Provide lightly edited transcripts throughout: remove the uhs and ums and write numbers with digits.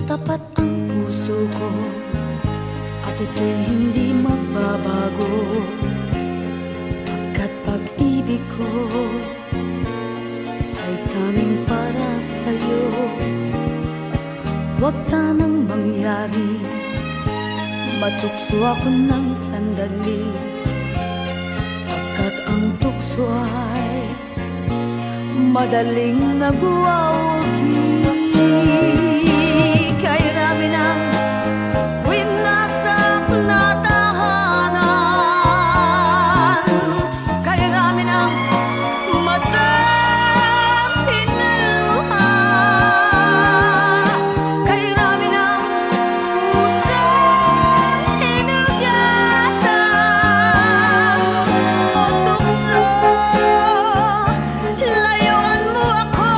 Tapat ang puso ko at ito'y hindi magbabago, pagkat pag-ibig ko ay tanging para sa'yo. Huwag sanang mangyari matukso ako ng sandali, pagkat ang tukso ay madaling nagwawagi. Kay rami ng winasak na tahanan, kay rami ng matang hinaluha, kay rami ng pusang hinugatan o tukso, layuan mo ako.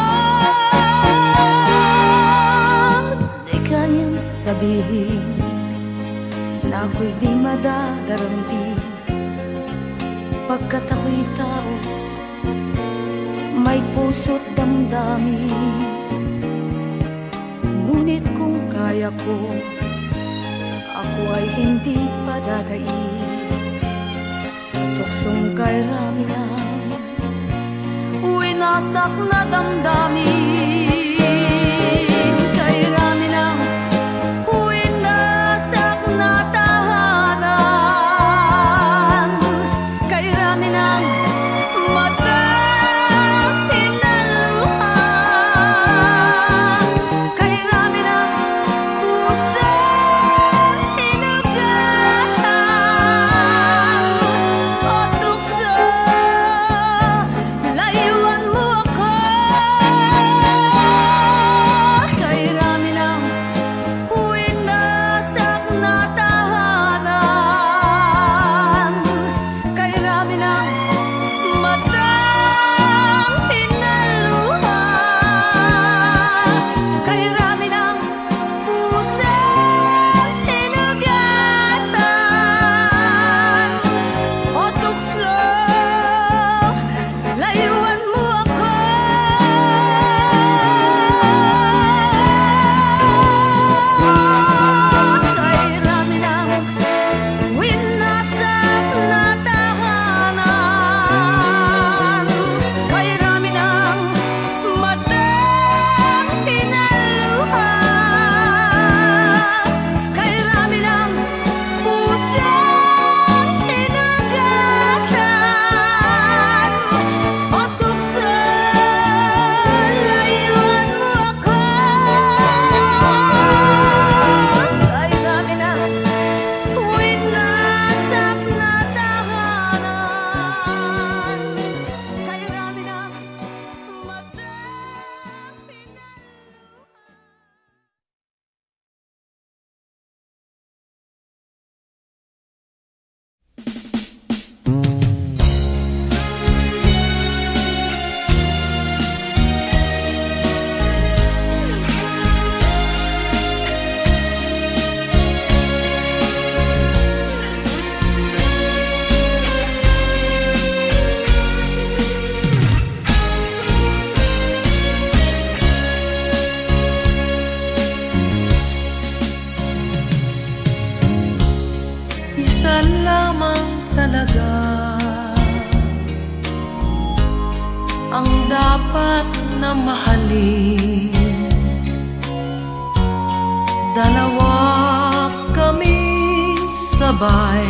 Di kayang sabihin na ako'y di madadaramdin, pagkat ako'y tao, may puso't damdamin. Ngunit kung kaya ko, ako ay hindi padadaig sa tuksong kay rami ng winasak na damdamin. Kay rami ng winasak na tahanan, kay rami ng matang hinaluha, kay rami ng pusang hinugatan o tukso, layuan mo ako. Kay rami ng winasak na tahanan, kay rami ng matang hinaluha, kay rami ng pusang hinugatan o tukso, layuan mo ako. Kay rami ng winasak na tahanan, kay rami ng matang hinaluha, kay rami ng pusang hinugatan o tukso, layuan mo ako. Kay rami ng winasak na tahanan, kay rami ng matang Isa lamang talaga ang dapat na mahalin. Dalawa kaming sabay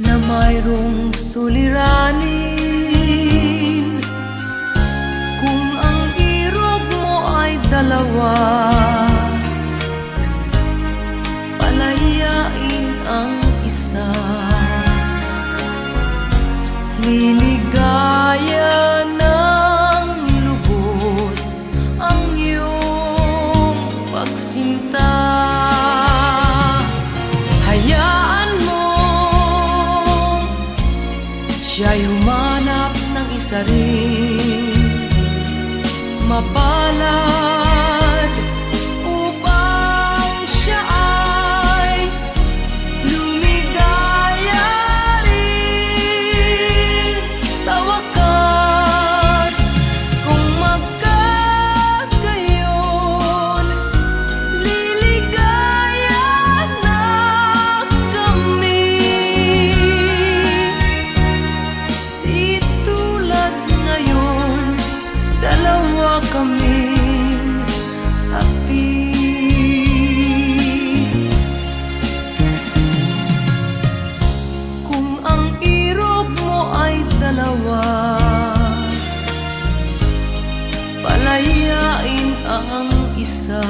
na mayroong suliranin. Kung ang irog mo ay dalawa, palayain ang isa. Liligaya ng lubos ang iyong pagsinta. Hayaan mo siya'y humanap ng isa rin. Mapalad mag-isa.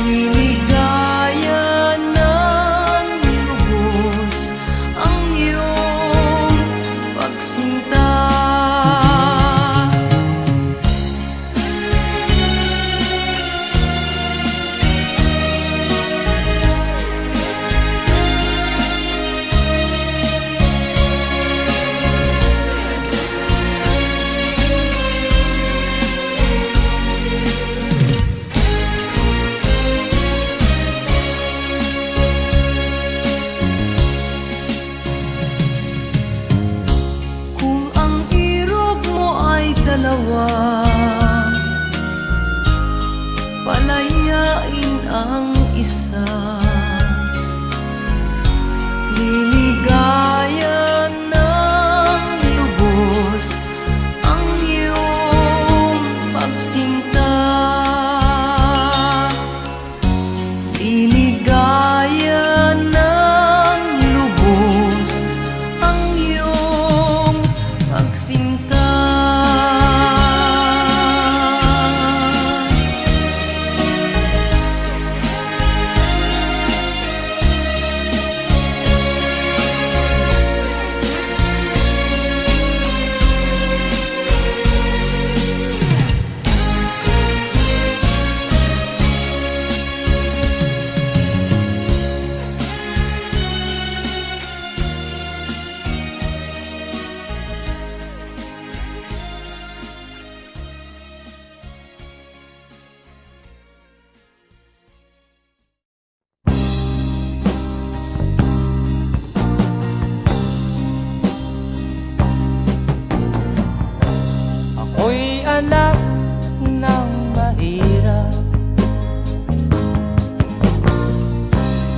Niligaya ng lubos ang iyong pagsinta. Dalawa, palayain ang isa. Liligaya ng lubos ang iyong pagsinta. Liligaya ng lubos ang iyong pagsinta. Ako'y anak ng mahirap,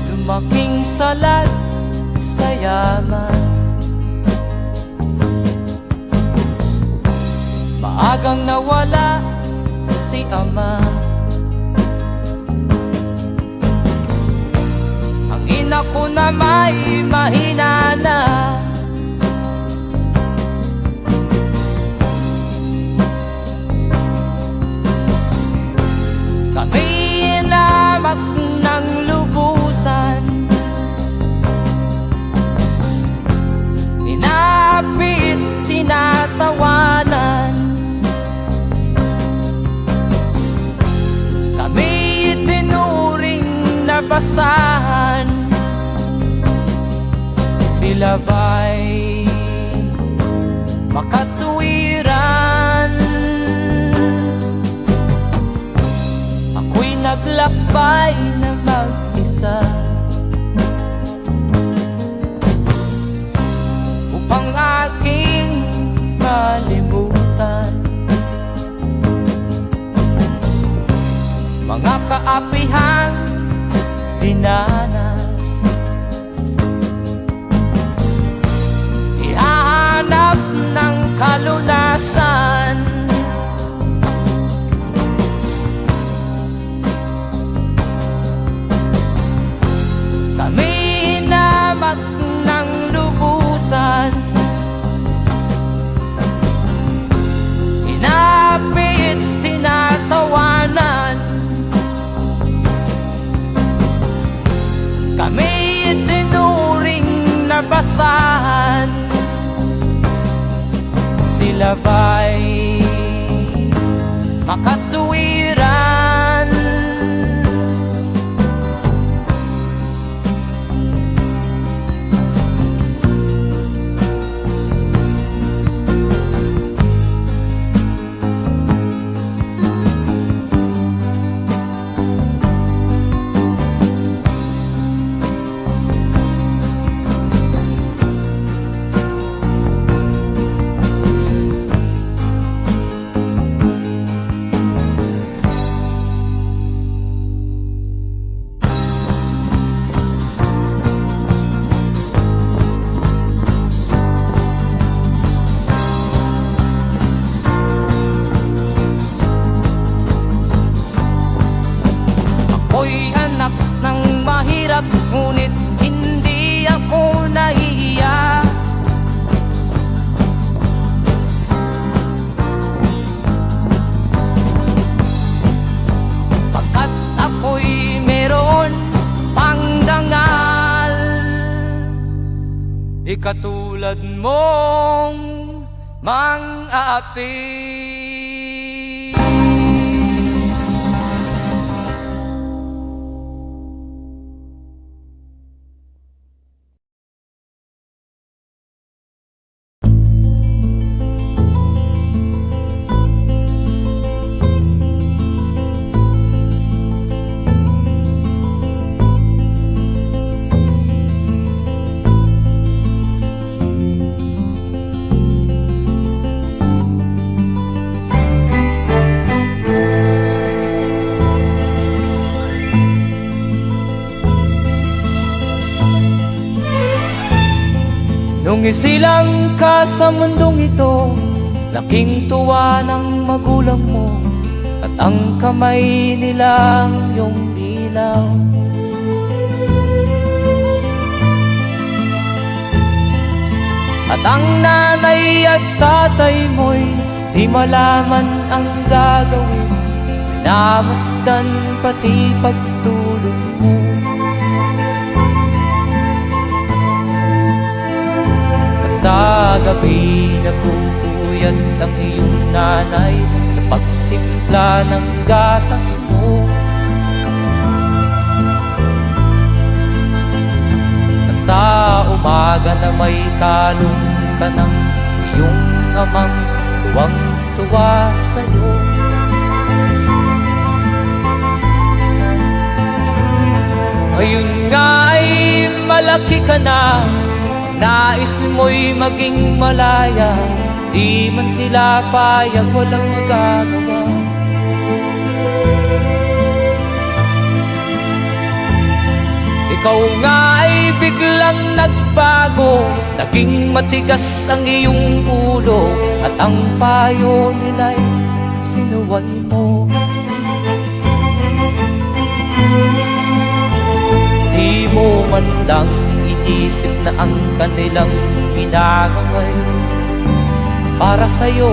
lumaking salat sa yaman. Maagang nawala si ama, ang ina ko na may mahina na. Kami inamak ng lubusan, inapit, tinatawanan. Kami itinuring na basahan, sila ba'y makatuwiran? Naglakbay na mag-isa upang aking malimutan mga kaapihang dinanas. Ihahanap ng kalunasan kami inamak ng lubusan, inapit, tinatawanan. Kami itinuring na basahan, sila ba'y makatuwiran? ngunit hindi ako nahihiya. Ikatulad mong mang-aapi. Nung isilang ka sa mundong ito, laking tuwa ng magulang mo, at ang kamay nila iyong ilaw. At ang nanay at tatay mo'y di malaman ang gagawin, namasdan pati pagtulog mo. Sa gabi nagpupuyat ang iyong nanay sa pagtimpla ng gatas mo. At sa umaga na may talong ka ng iyong amang tuwang-tuwa sa'yo. Ngayon nga ay malaki ka na, nais mo'y maging malaya, di man sila payag, walang magagawa. Ikaw nga ay biglang nagbago, naging matigas ang iyong ulo, at ang payo nila'y sinuway mo. Di mo man lang inisip na ang kanilang ginagaway para sa'yo.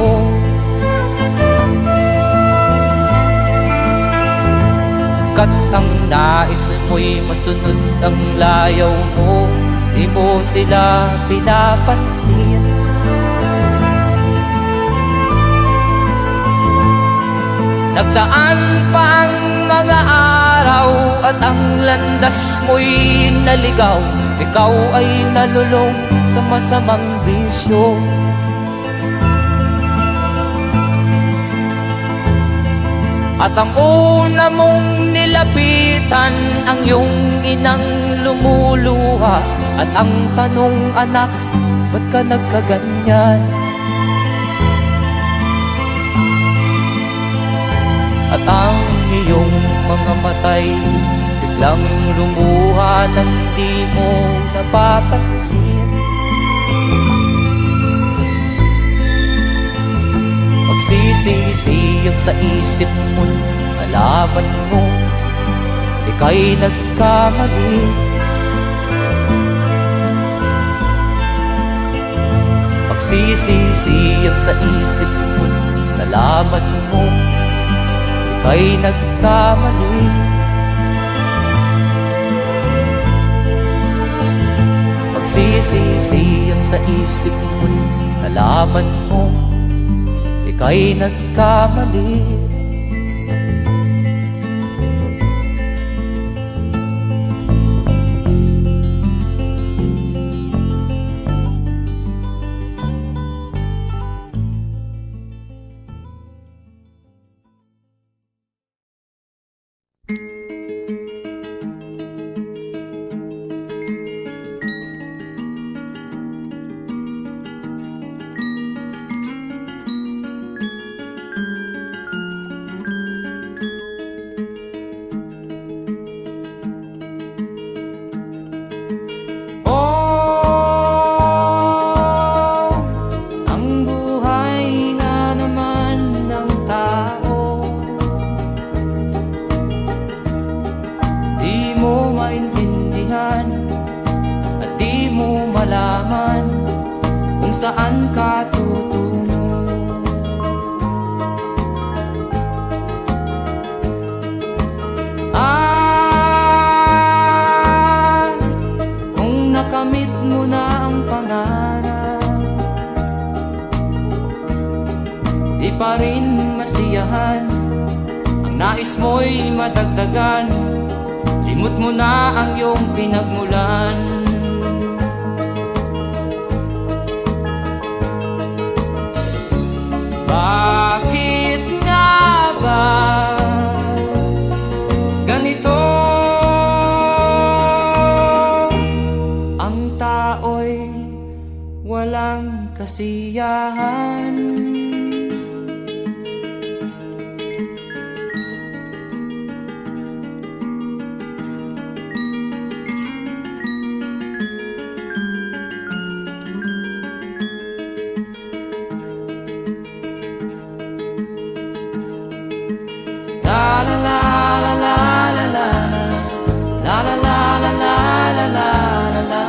Kat ang nais mo'y masunod ang layaw mo, di mo sila pinapansin. Nagdaan pa ang mga araw at ang landas mo'y naligaw, ikaw ay nalulong sa masamang bisyo. At ang una mong nilapitan ang iyong inang lumuluha, at ang tanong, anak, ba't ka nagkaganyan? At ang iyong mga matay biglang lumuha nang di mo napapansin. Magsisisiyag sa isip mo, nalaman mo ika'y nagkamali. Magsisisiyag sa isip mo, nalaman mo ika'y nagkamali. Magsisisiyag sa isip mo, nalaman mo ika'y nagkamali. nais mo'y madagdagan, limot mo na ang iyong pinagmulan. Bakit nga ba ganito? Ang tao'y walang kasiyahan. La la la la la la la la la la la la la la la.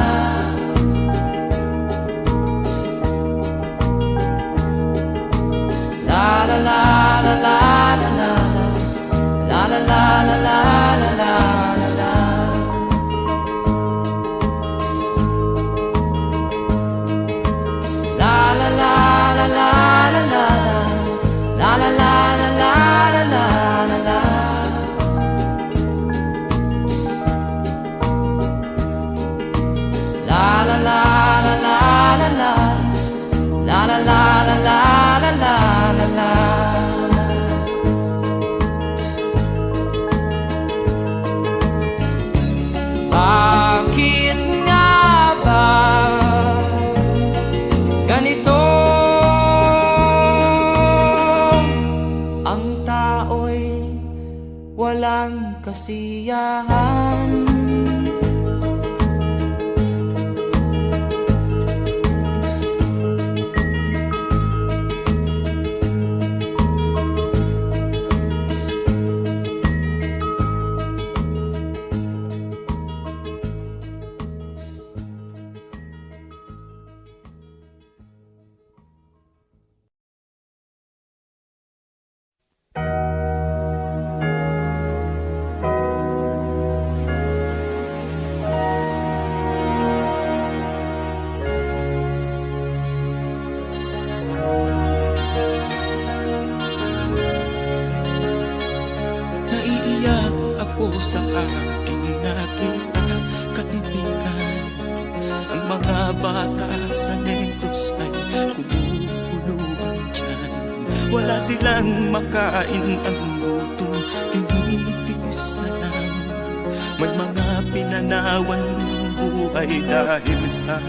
La la la la la la la la la la la la la la. La la la la la la la la la la la la la. La la la la la la la la la la la la la la. Bakit nga ba ganito? Ang tao'y walang kasiyahan. Sa aking nakita, kaibigan, ang mga bata sa Negros ay kumukuluan dyan. Wala silang makain, ang gutom tinitiis na lang. May mga pinanawan ng buhay dahil sa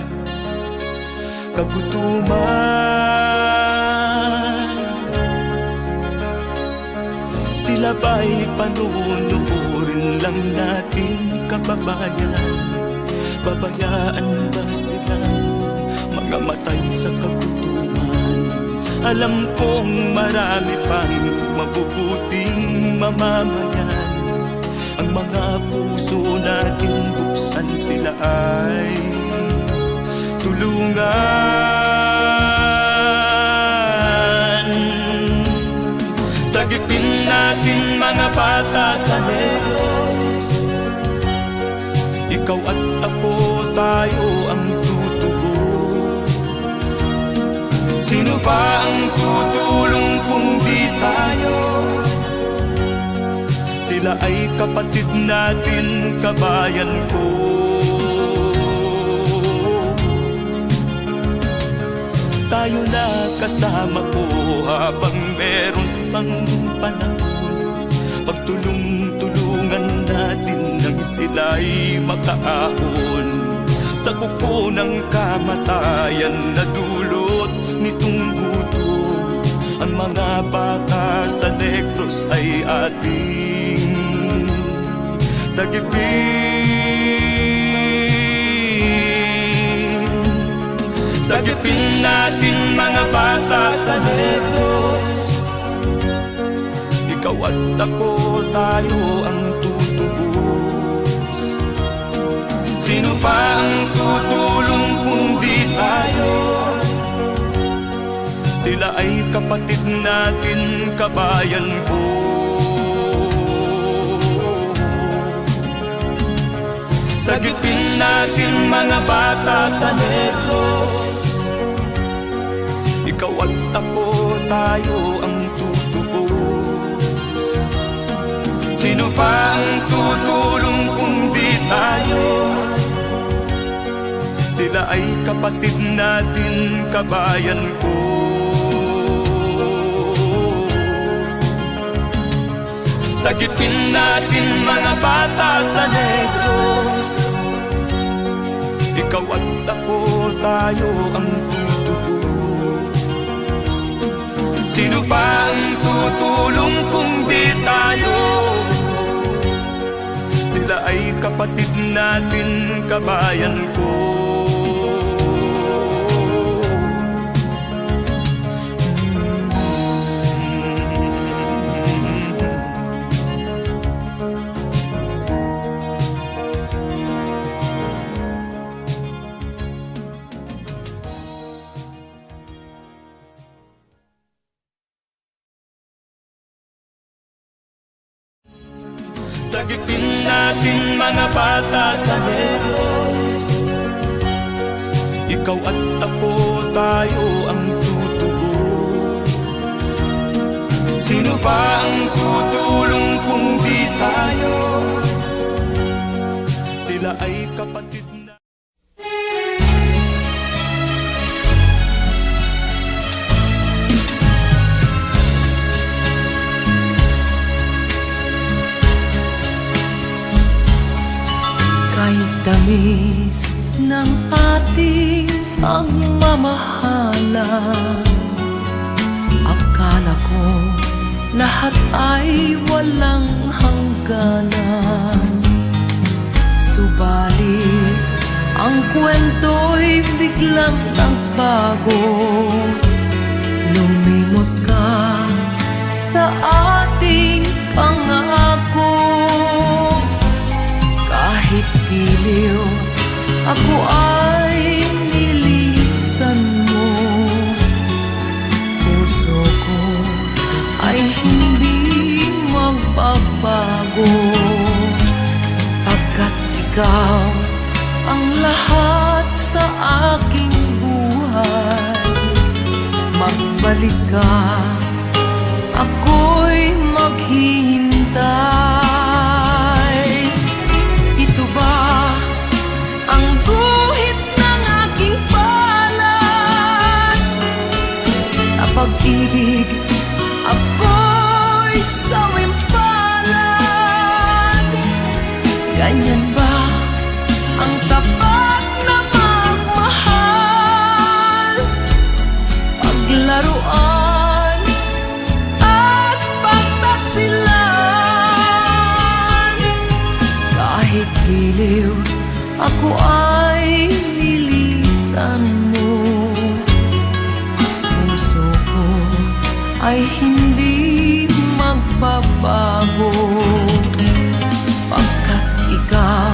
kagutuman. Sila ba'y panunurin lang natin, kababayan? Babayaan ba silang mga matay sa kagutuman? Alam kong marami pang mabubuting mamamayan. Ang mga puso natin buksan, sila ay tulungan. Sagipin natin mga bata sa Negros, ikaw at ako, tayo ang tutubos. Sino ba ang tutulong kung di tayo? Sila ay kapatid natin, kabayan ko. Tayo na kasama ko habang meron pang panahon. Pagtulong-tulungan natin nang sila'y makaahon sa kuko ng kamatayan na dulot nitong gutom. Ang mga bata sa Negros ay ating sagipin. Sagipin natin mga bata sa Negros, ikaw at ako, tayo ang tutubos. Sino pa ang tutulong kung di tayo? Sila ay kapatid natin, kabayan ko. Sagipin natin mga bata sa Negros, ikaw at ako, tayo ang tutubos. Sino pa ang tutulong kung di tayo? Sila ay kapatid natin, kabayan ko. Sagipin natin mga bata sa Negros. Ikaw at ako, tayo ang tutubos. Sino pa ang tutulong kung di tayo? Sila ay kapatid natin, kabayan ko. Sagipin natin mga bata sa Negros. Ikaw at ako, tayo ang tutubos. Sino ba ang tutulong kung di tayo? Sila ay kapatid na. Kahit tamis ng ating pagmamahalan, akala ko lahat ay walang hangganan. Subalit ang kwento'y biglang nagbago. Lumimot ka sa ating pangako. Kahit giliw, ako ay nilisan mo. Puso ko ay hindi magbabago, pagkat ikaw ang lahat sa aking buhay. Magbalik ka, ako'y maghihintay. Ang guhit ng aking palad, sa pag-ibig ako'y sawimpalad. Ganyan ba ang tapat na magmahal? Paglaruan at pagtaksilan. Kahit giliw, ako ay nilisan mo. Puso ko ay hindi magbabago, pagkat ikaw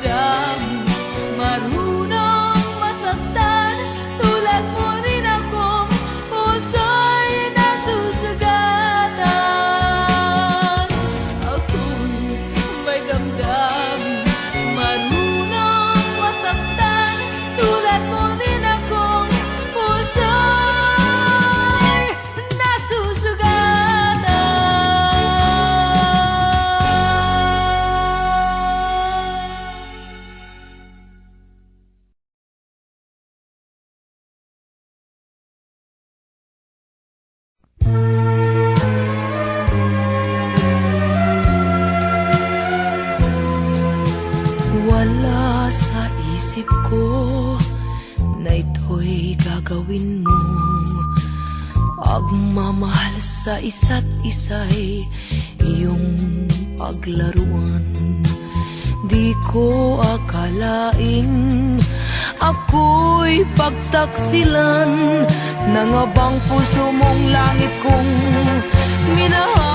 damdamin, marunong masaktan. Tulad mo rin akong puso'y nasusugatan. Ako'y may damdamin, marunong masaktan. Tulad mo rin akong puso'y nasusugatan. Wala sa isip ko na ito'y gagawin mo. Pagmamahal sa isa't isa'y iyong paglaruan. Di ko akalaing ako'y pagtaksilan ng abang puso mong langit kong minahal.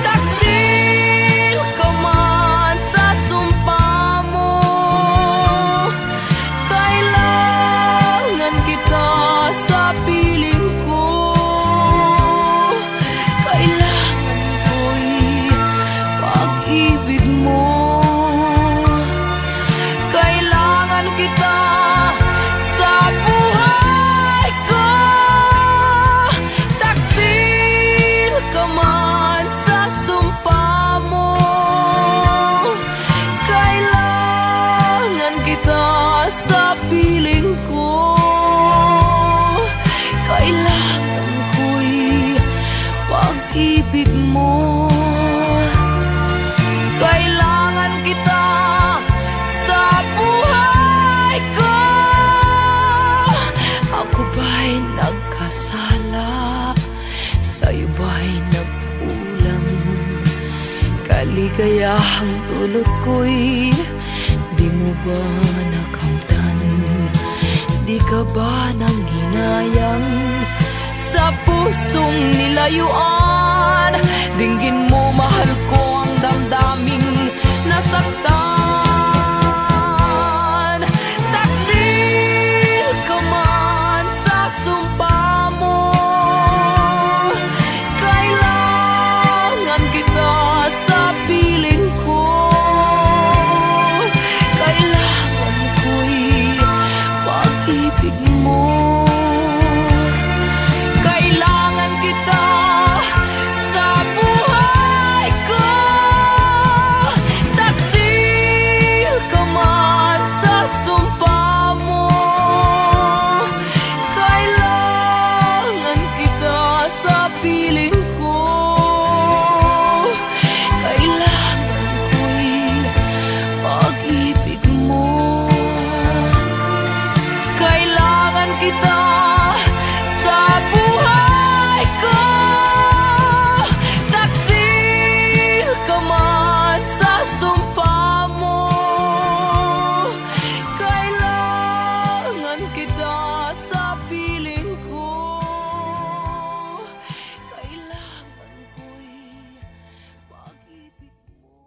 Taksil ka man sa sumpa mo, kailangan kita sa piling ko. Kailangan ko'y pag-ibig mo. Kailangan kita sa buhay ko. Taksil ka man sa sumpa mo, kailangan kita sa piling ko. Kailangan ko'y pag-ibig mo. Kailangan kita sa buhay ko. Ako ba'y nagkasala? Sa'yo ba'y nagkulang? Kaligayahang dulot ko'y di mo ba nakamtan? Di ka ba nang hinayang sa pusong nilayuan? Dinggin mo, mahal ko, ang damdaming nasaktan. Taksil ka man sa sumpa mo, kailangan kita sa piling ko. Kailangan ko'y pag-ibig mo. Kailangan kita sa buhay ko. Taksil ka man sa sumpa mo, kailangan kita sa piling ko. Kailangan ko'y pag-ibig mo. Kailangan kita sa buhay ko. Taksil ka man sa sumpa mo, kailangan kita sa piling ko. Kailangan ko'y pag-ibig mo.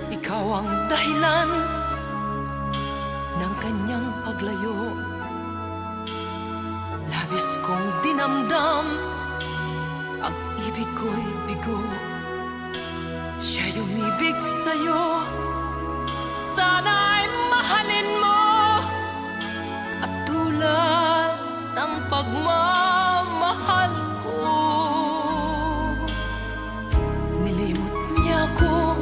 Ikaw ang dahilan ng kanyang paglayo. Labis kong dinamdam, ang ibig ko'y bigo. Siya'y umibig sa'yo, sana'y mahalin mo, katulad ng pagmamahal ko. Nilimot niya ko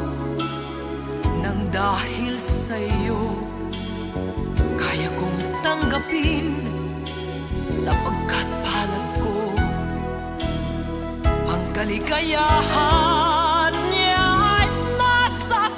nang dahil sa'yo, kaya kong tanggapin sapagkat palad ko. Ang kaligayahan niya ay nasa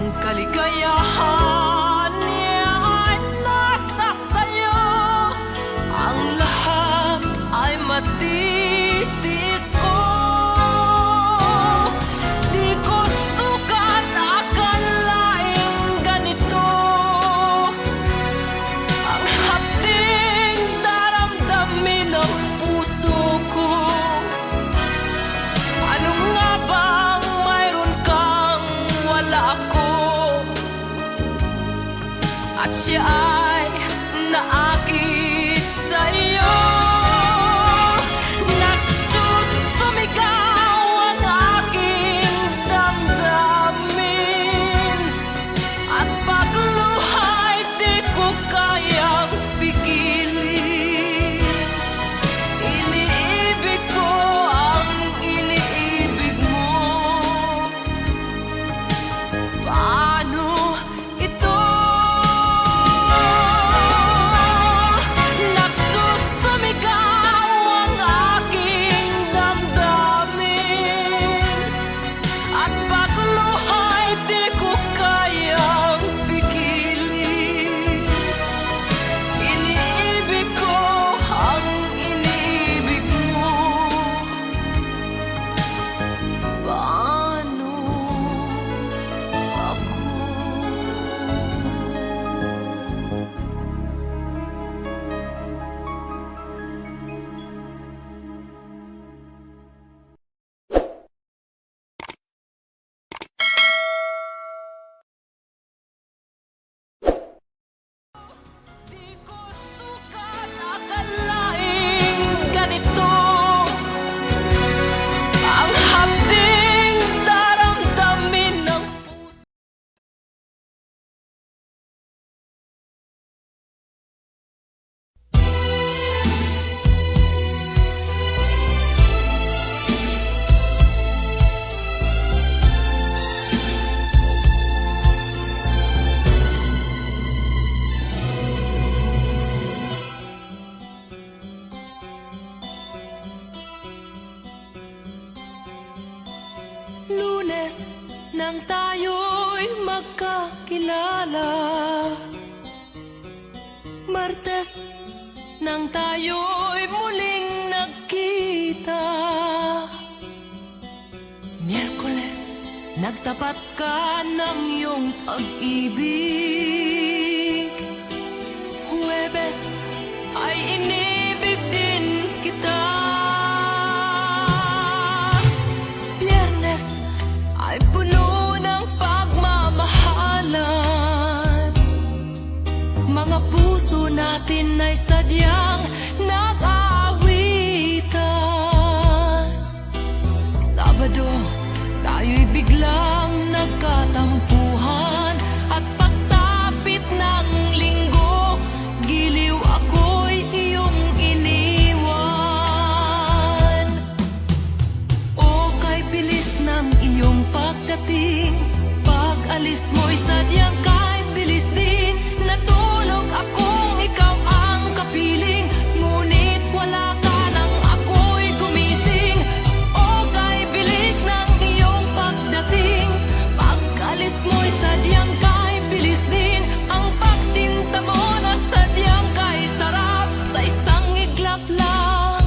Ang kaligayahan niya ay nasa sayo. Ang lahat ay matitis ko. Di ko sukat akalaing ganito. Ang hapding daramdamin ng puso ko. Ano nga bang mayroon kang wala ako? At siya ay naakit sa'yo. Nagsusumigaw ang aking damdamin. At pagluha'y di ko kayang pigilin. Iniibig ko ang iniibig mo. Paano ito? Nagsusumigaw ang aking damdamin. At pagluha'y di ko kayang pigilin. Iniibig ko ang iniibig mo. Paano ako? Di ko sukat akalaing ganito. Ang hapding daramdamin ng puso. Lunes nang tayo'y magkakilala. Martes nang tayo'y muling nagkita. Miyerkules nagtapat ka ng iyong pag-ibig. Huwebes ay inibig din kita. Biyernes ay puno ng pagmamahalan. Mga puso natin ay sadyang nag-aawitan. Sabado, tayo'y biglang nagkatampuhan. At pagsapit ng linggo, giliw ako'y iyong iniwan. O kay bilis ng iyong pagdating, pag-alis mo'y sadyang kay bilis din. Natulog akong ikaw ang kapiling, ngunit wala ka nang ako'y gumising. O kay bilis ng iyong pagdating, pag-alis mo'y sadyang kay bilis din. Ang pagsinta mo na sadyang kay sarap, sa isang iglap lang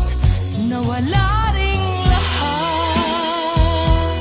nawala ring lahat.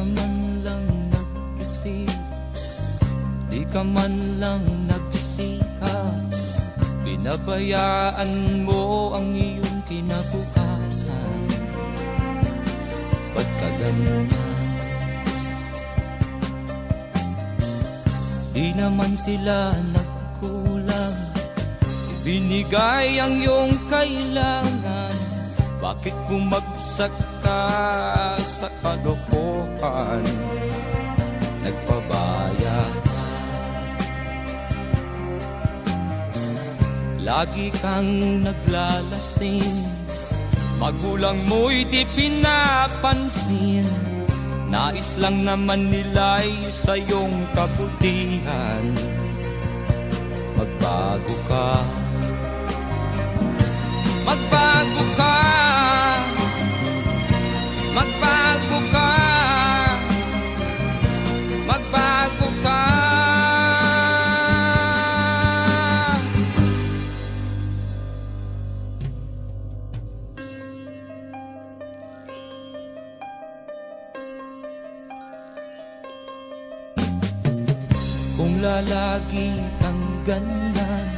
ka man lang nag-isip, di ka man lang nagsikap, binabayaan mo ang iyong kinabukasan. Ba't ka ganyan? Di naman sila nagkulang, ibinigay ang iyong kailangan. Bakit bumagsak ka sa kalokohan? Nagpabaya ka, lagi kang naglalasing, magulang mo'y di pinapansin. Nais lang naman nila'y sa iyong kabutihan. Magbago ka, magbago ka, magbago ka, magbago ka. Kung lalagi kang ganyan,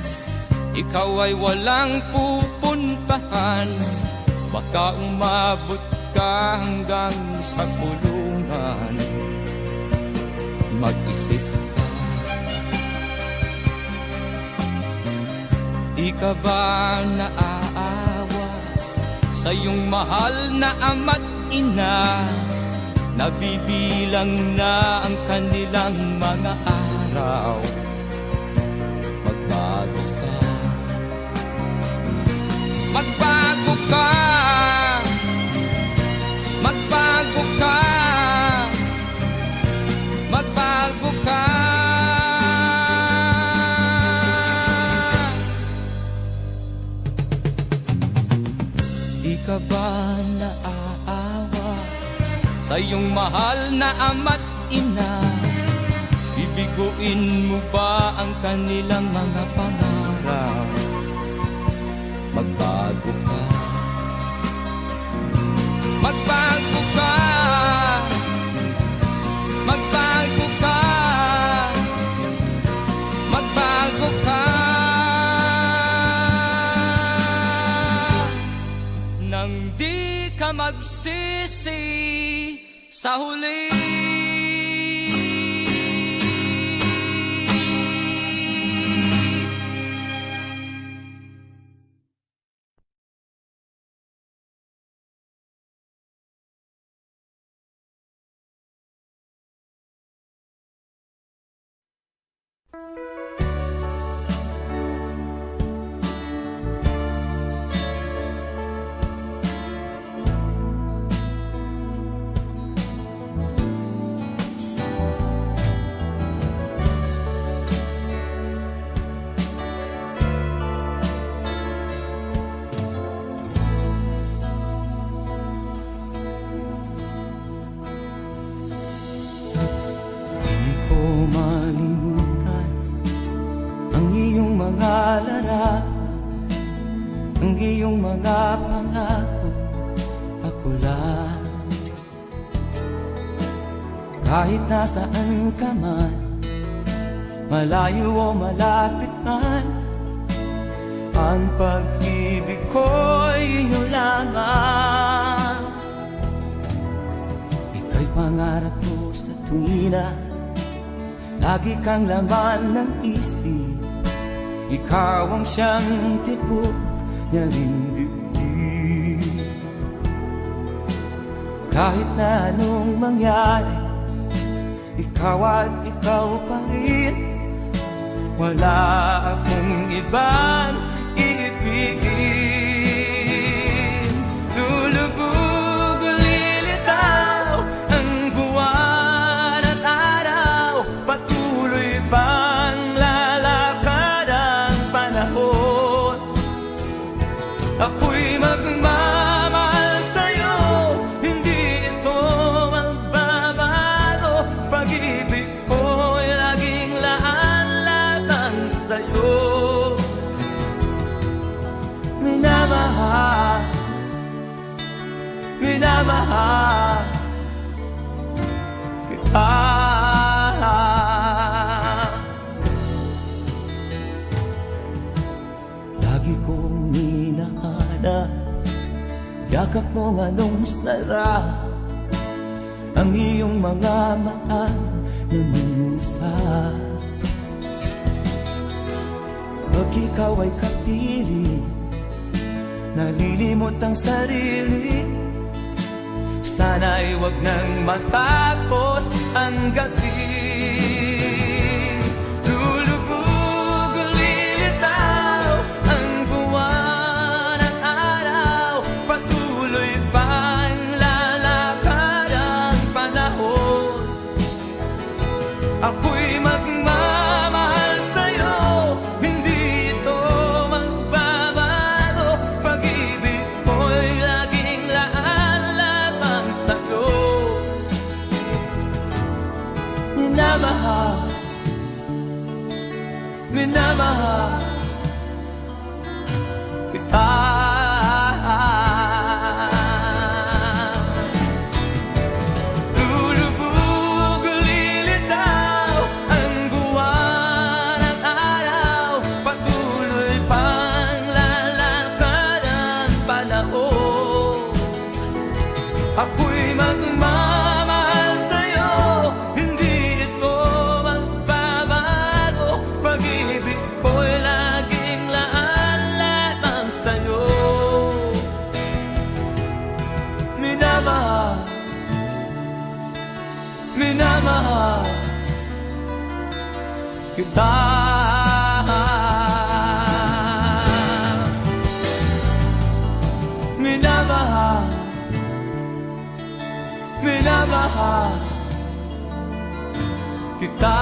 ikaw ay walang pupuntahan. Baka umabot ka hanggang sa kulungan. Mag-isip ka, di ka ba naaawa sa iyong mahal na ama't ina? Nabibilang na ang kanilang mga araw. Magbago ka, magbago ka, magbago ka, magbago ka. Di ka ba naaawa sa iyong mahal na ama't ina? Bibiguin mo ba ang kanilang mga pangarap? Magbago ka, magbago ka, magbago ka, magbago ka. Nang di ka magsisi sa huli. Malimutan ang iyong mga larap, ang iyong mga pangako, ako lang. Kahit nasaan ka man, malayo o malapit man, ang pag-ibig ko'y iyo lamang. Ika'y pangarap ko sa tuwina, lagi kang laman ng isip. Ikaw ang siyang tibok niya ring dibdib. Kahit na anong mangyari, ikaw at ikaw pa rin. Wala akong ibang iibigin. Lulubog o lilitaw ang buwan at araw, patuloy pang lalakad ang panahon. Ako'y magmamahal sa'yo, hindi ito magbabago. Pag-ibig ko'y laging laan-latang sa'yo. yakap mong anong sarap, ang iyong mga mata namumusa. Pag ikaw ay kapili, nalilimot ang sarili. Sana'y wag nang matapos ang gabi. Lulubog, lilitaw ang buwan at araw, patuloy pang lalakad ang panahon. Ako'y magmamahal sa'yo, hindi ito magbabago. Pag-ibig ko'y laging laan lamang sa'yo. Minamahal, minamahal kita. Lulubog, lilitaw ang buwan at araw, patuloy pang lalakad ang panahon. Ako'y magmamahal sa'yo, hindi ito magbabago. Pag-ibig ko'y laging laan lamang sa'yo. Minamahal, minamahal kita. Minamahal, minamahal kita.